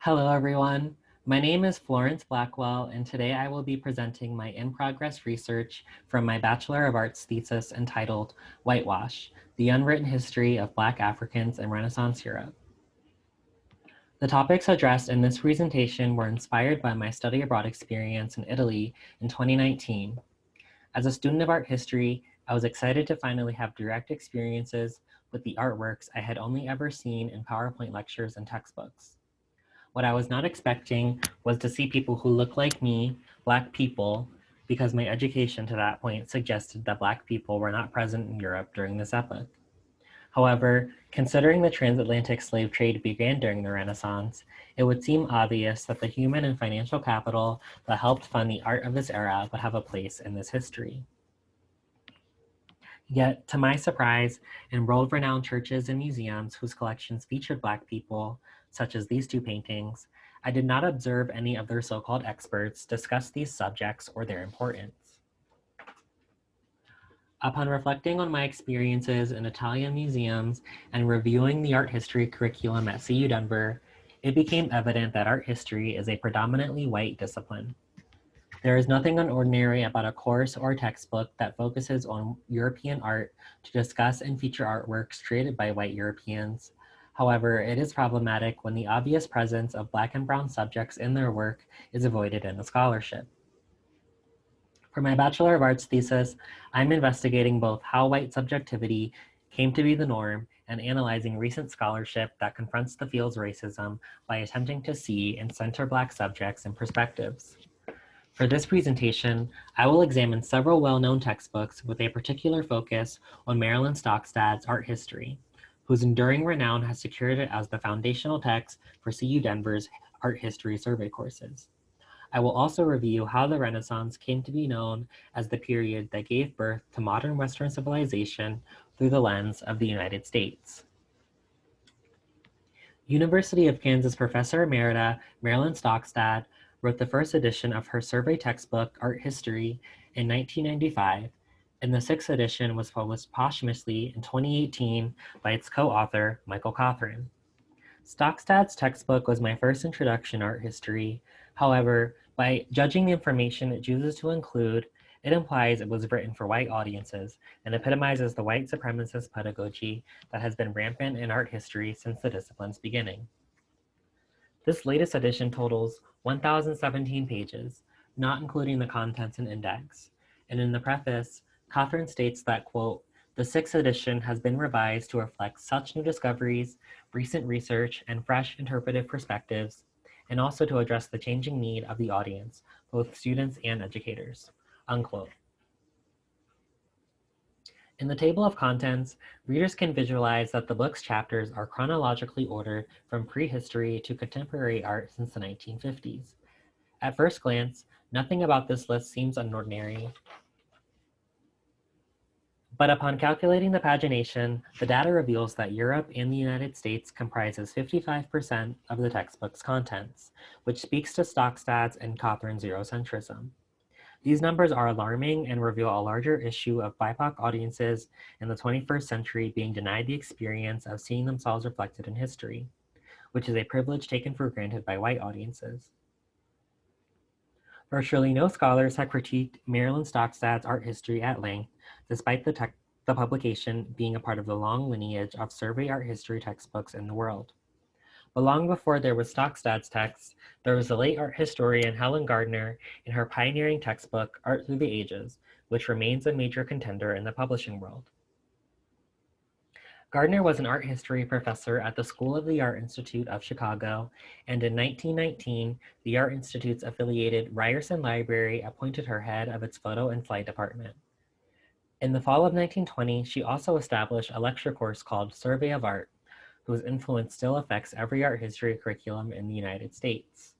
Hello, everyone. My name is Florence Blackwell, and today I will be presenting my in-progress research from my Bachelor of Arts thesis entitled Whitewash, the Unwritten History of Black Africans in Renaissance Europe. The topics addressed in this presentation were inspired by my study abroad experience in Italy in 2019. As a student of art history, I was excited to finally have direct experiences with the artworks I had only ever seen in PowerPoint lectures and textbooks. What I was not expecting was to see people who look like me, Black people, because my education to that point suggested that Black people were not present in Europe during this epoch. However, considering the transatlantic slave trade began during the Renaissance, it would seem obvious that the human and financial capital that helped fund the art of this era would have a place in this history. Yet, to my surprise, in world-renowned churches and museums whose collections featured Black people, such as these two paintings, I did not observe any of their so-called experts discuss these subjects or their importance. Upon reflecting on my experiences in Italian museums and reviewing the art history curriculum at CU Denver, it became evident that art history is a predominantly white discipline. There is nothing unordinary about a course or textbook that focuses on European art to discuss and feature artworks created by white Europeans. However, it is problematic when the obvious presence of Black and Brown subjects in their work is avoided in the scholarship. For my Bachelor of Arts thesis, I'm investigating both how white subjectivity came to be the norm and analyzing recent scholarship that confronts the field's racism by attempting to see and center Black subjects and perspectives. For this presentation, I will examine several well-known textbooks with a particular focus on Marilyn Stockstad's art history, whose enduring renown has secured it as the foundational text for CU Denver's art history survey courses. I will also review how the Renaissance came to be known as the period that gave birth to modern Western civilization through the lens of the United States. University of Kansas professor emerita Marilyn Stockstad wrote the first edition of her survey textbook, Art History, in 1995, and the sixth edition was published posthumously in 2018 by its co-author, Michael Cothran. Stockstad's textbook was my first introduction to art history. However, by judging the information it chooses to include, it implies it was written for white audiences and epitomizes the white supremacist pedagogy that has been rampant in art history since the discipline's beginning. This latest edition totals 1,017 pages, not including the contents and index. And in the preface, Cothran states that, quote, "The sixth edition has been revised to reflect such new discoveries, recent research, and fresh interpretive perspectives, and also to address the changing need of the audience, both students and educators," unquote. In the table of contents, readers can visualize that the book's chapters are chronologically ordered from prehistory to contemporary art since the 1950s. At first glance, nothing about this list seems unordinary. But upon calculating the pagination, the data reveals that Europe and the United States comprises 55% of the textbook's contents, which speaks to Stockstad's and Cothran's Eurocentrism. These numbers are alarming and reveal a larger issue of BIPOC audiences in the 21st century being denied the experience of seeing themselves reflected in history, which is a privilege taken for granted by white audiences. Virtually no scholars have critiqued Marilyn Stockstad's art history at length, despite the publication being a part of the long lineage of survey art history textbooks in the world. But long before there was Stockstad's text, there was the late art historian Helen Gardner in her pioneering textbook, Art Through the Ages, which remains a major contender in the publishing world. Gardner was an art history professor at the School of the Art Institute of Chicago, and in 1919, the Art Institute's affiliated Ryerson Library appointed her head of its photo and flight department. In the fall of 1920, she also established a lecture course called Survey of Art, whose influence still affects every art history curriculum in the United States.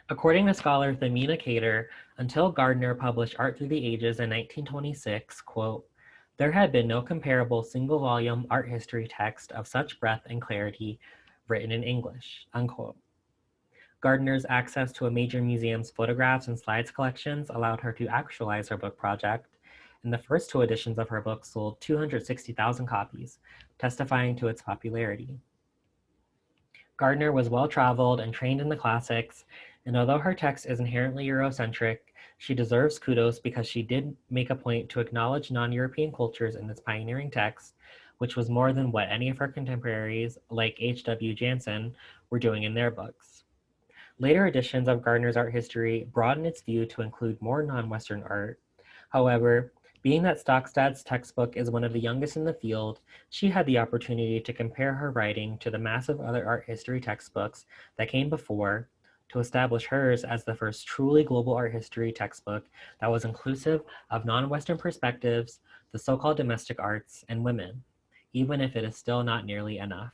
According to scholar Themina Cater, until Gardner published Art Through the Ages in 1926, quote, "There had been no comparable single-volume art history text of such breadth and clarity written in English," unquote. Gardner's access to a major museum's photographs and slides collections allowed her to actualize her book project, and the first two editions of her book sold 260,000 copies, testifying to its popularity. Gardner was well-traveled and trained in the classics, and although her text is inherently Eurocentric, she deserves kudos because she did make a point to acknowledge non-European cultures in this pioneering text, which was more than what any of her contemporaries, like H.W. Jansen, were doing in their books. Later editions of Gardner's art history broadened its view to include more non-Western art. However, being that Stockstadt's textbook is one of the youngest in the field, she had the opportunity to compare her writing to the massive other art history textbooks that came before to establish hers as the first truly global art history textbook that was inclusive of non-Western perspectives, the so-called domestic arts, and women, even if it is still not nearly enough.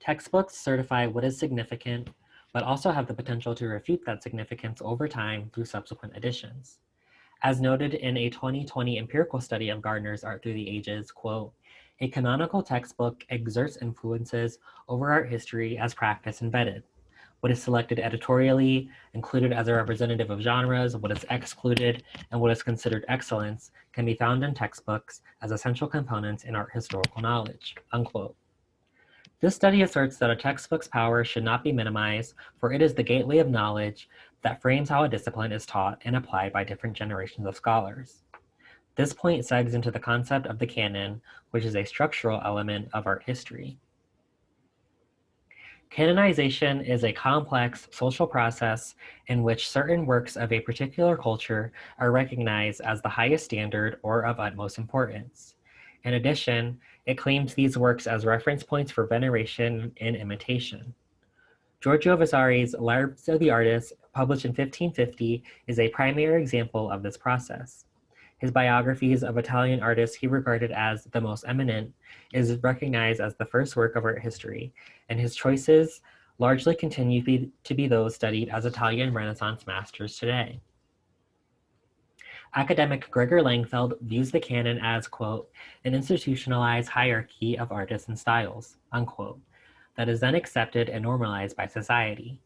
Textbooks certify what is significant, but also have the potential to refute that significance over time through subsequent editions. As noted in a 2020 empirical study of Gardner's Art Through the Ages, quote, a canonical textbook exerts influences over art history as practice embedded. What is selected editorially, included as a representative of genres, what is excluded, and what is considered excellence can be found in textbooks as essential components in art historical knowledge, unquote. This study asserts that a textbook's power should not be minimized, for it is the gateway of knowledge that frames how a discipline is taught and applied by different generations of scholars. This point segs into the concept of the canon, which is a structural element of art history. Canonization is a complex social process in which certain works of a particular culture are recognized as the highest standard or of utmost importance. In addition, it claims these works as reference points for veneration and imitation. Giorgio Vasari's Lives of the Artists, published in 1550, is a primary example of this process. His biographies of Italian artists he regarded as the most eminent is recognized as the first work of art history, and his choices largely continue to be those studied as Italian Renaissance masters today. Academic Gregor Langfeld views the canon as, quote, an institutionalized hierarchy of artists and styles, unquote, that is then accepted and normalized by society.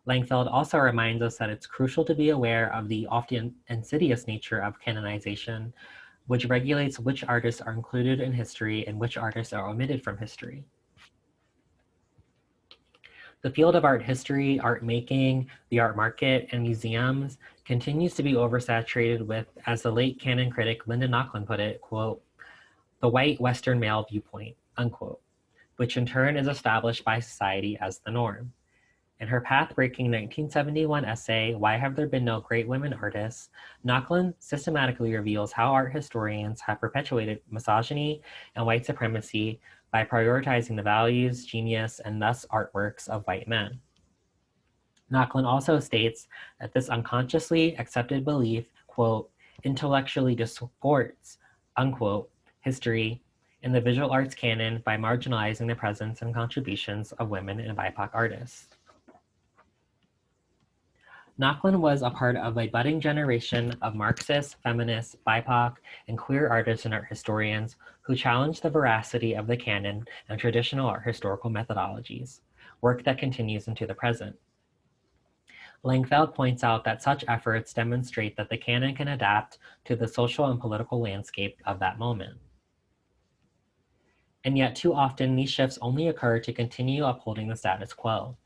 Langfeld also reminds us that it's crucial to be aware of the often insidious nature of canonization, which regulates which artists are included in history and which artists are omitted from history. The field of art history, art making, the art market, and museums continues to be oversaturated with, as the late canon critic Linda Nochlin put it, quote, the white Western male viewpoint, unquote, which in turn is established by society as the norm. In her path-breaking 1971 essay, Why Have There Been No Great Women Artists?, Nochlin systematically reveals how art historians have perpetuated misogyny and white supremacy by prioritizing the values, genius, and thus artworks of white men. Nochlin also states that this unconsciously accepted belief, quote, intellectually distorts, unquote, history in the visual arts canon by marginalizing the presence and contributions of women and BIPOC artists. Nochlin was a part of a budding generation of Marxists, feminists, BIPOC, and queer artists and art historians who challenged the veracity of the canon and traditional art historical methodologies, work that continues into the present. Langfeld points out that such efforts demonstrate that the canon can adapt to the social and political landscape of that moment. And yet too often these shifts only occur to continue upholding the status quo.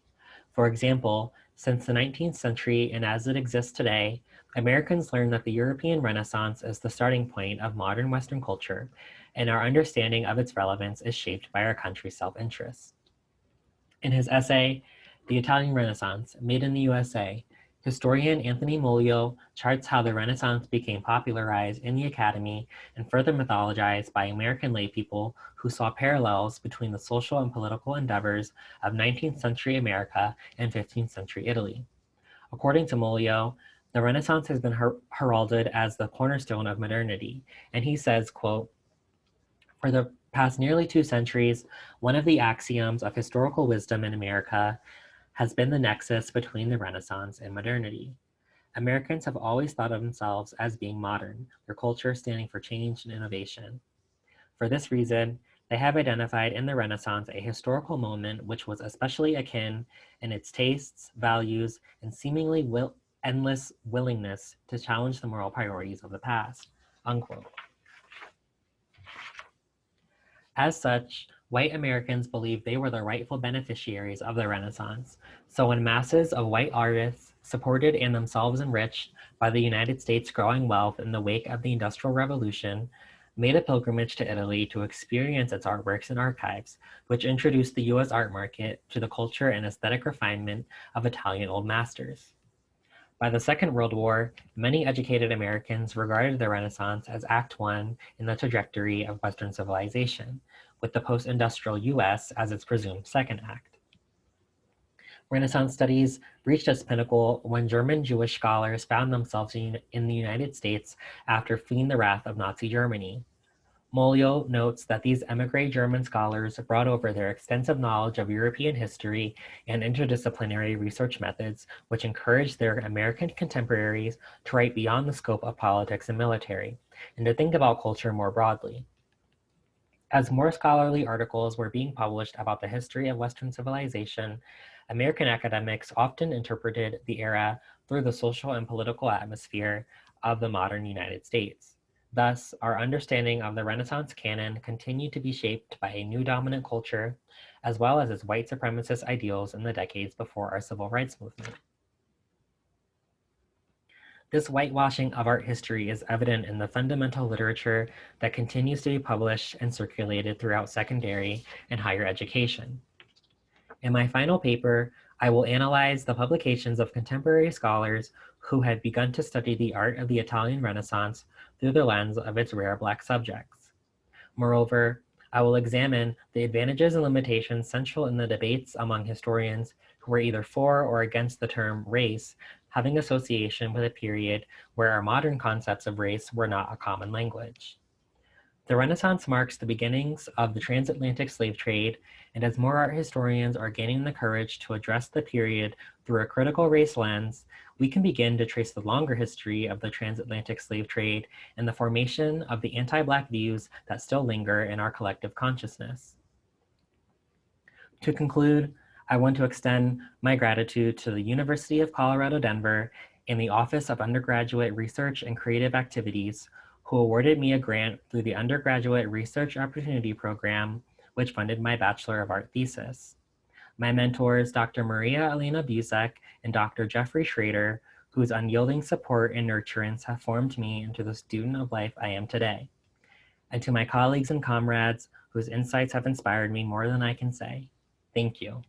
For example, since the 19th century and as it exists today, Americans learned that the European Renaissance is the starting point of modern Western culture, and our understanding of its relevance is shaped by our country's self-interest. In his essay, The Italian Renaissance, Made in the USA, historian Anthony Mullio charts how the Renaissance became popularized in the academy and further mythologized by American laypeople who saw parallels between the social and political endeavors of 19th century America and 15th century Italy. According to Mullio, the Renaissance has been heralded as the cornerstone of modernity, and he says, quote, for the past nearly 2 centuries, one of the axioms of historical wisdom in America has been the nexus between the Renaissance and modernity. Americans have always thought of themselves as being modern, their culture standing for change and innovation. For this reason, they have identified in the Renaissance a historical moment which was especially akin in its tastes, values, and seemingly endless willingness to challenge the moral priorities of the past, unquote. As such, White Americans believed they were the rightful beneficiaries of the Renaissance. So when masses of white artists, supported and themselves enriched by the United States' growing wealth in the wake of the Industrial Revolution, made a pilgrimage to Italy to experience its artworks and archives, which introduced the US art market to the culture and aesthetic refinement of Italian old masters. By the Second World War, many educated Americans regarded the Renaissance as Act One in the trajectory of Western civilization, with the post-industrial US as its presumed second act. Renaissance studies reached its pinnacle when German Jewish scholars found themselves in the United States after fleeing the wrath of Nazi Germany. Molio notes that these emigre German scholars brought over their extensive knowledge of European history and interdisciplinary research methods, which encouraged their American contemporaries to write beyond the scope of politics and military, and to think about culture more broadly. As more scholarly articles were being published about the history of Western civilization, American academics often interpreted the era through the social and political atmosphere of the modern United States. Thus, our understanding of the Renaissance canon continued to be shaped by a new dominant culture, as well as its white supremacist ideals in the decades before our civil rights movement. This whitewashing of art history is evident in the fundamental literature that continues to be published and circulated throughout secondary and higher education. In my final paper, I will analyze the publications of contemporary scholars who had begun to study the art of the Italian Renaissance through the lens of its rare Black subjects. Moreover, I will examine the advantages and limitations central in the debates among historians who were either for or against the term race, having association with a period where our modern concepts of race were not a common language. The Renaissance marks the beginnings of the transatlantic slave trade, and as more art historians are gaining the courage to address the period through a critical race lens, we can begin to trace the longer history of the transatlantic slave trade and the formation of the anti-Black views that still linger in our collective consciousness. To conclude, I want to extend my gratitude to the University of Colorado Denver and the Office of Undergraduate Research and Creative Activities, who awarded me a grant through the Undergraduate Research Opportunity Program, which funded my Bachelor of Art thesis. My mentors, Dr. Maria Elena Buzek and Dr. Jeffrey Schrader, whose unyielding support and nurturance have formed me into the student of life I am today. And to my colleagues and comrades, whose insights have inspired me more than I can say, thank you.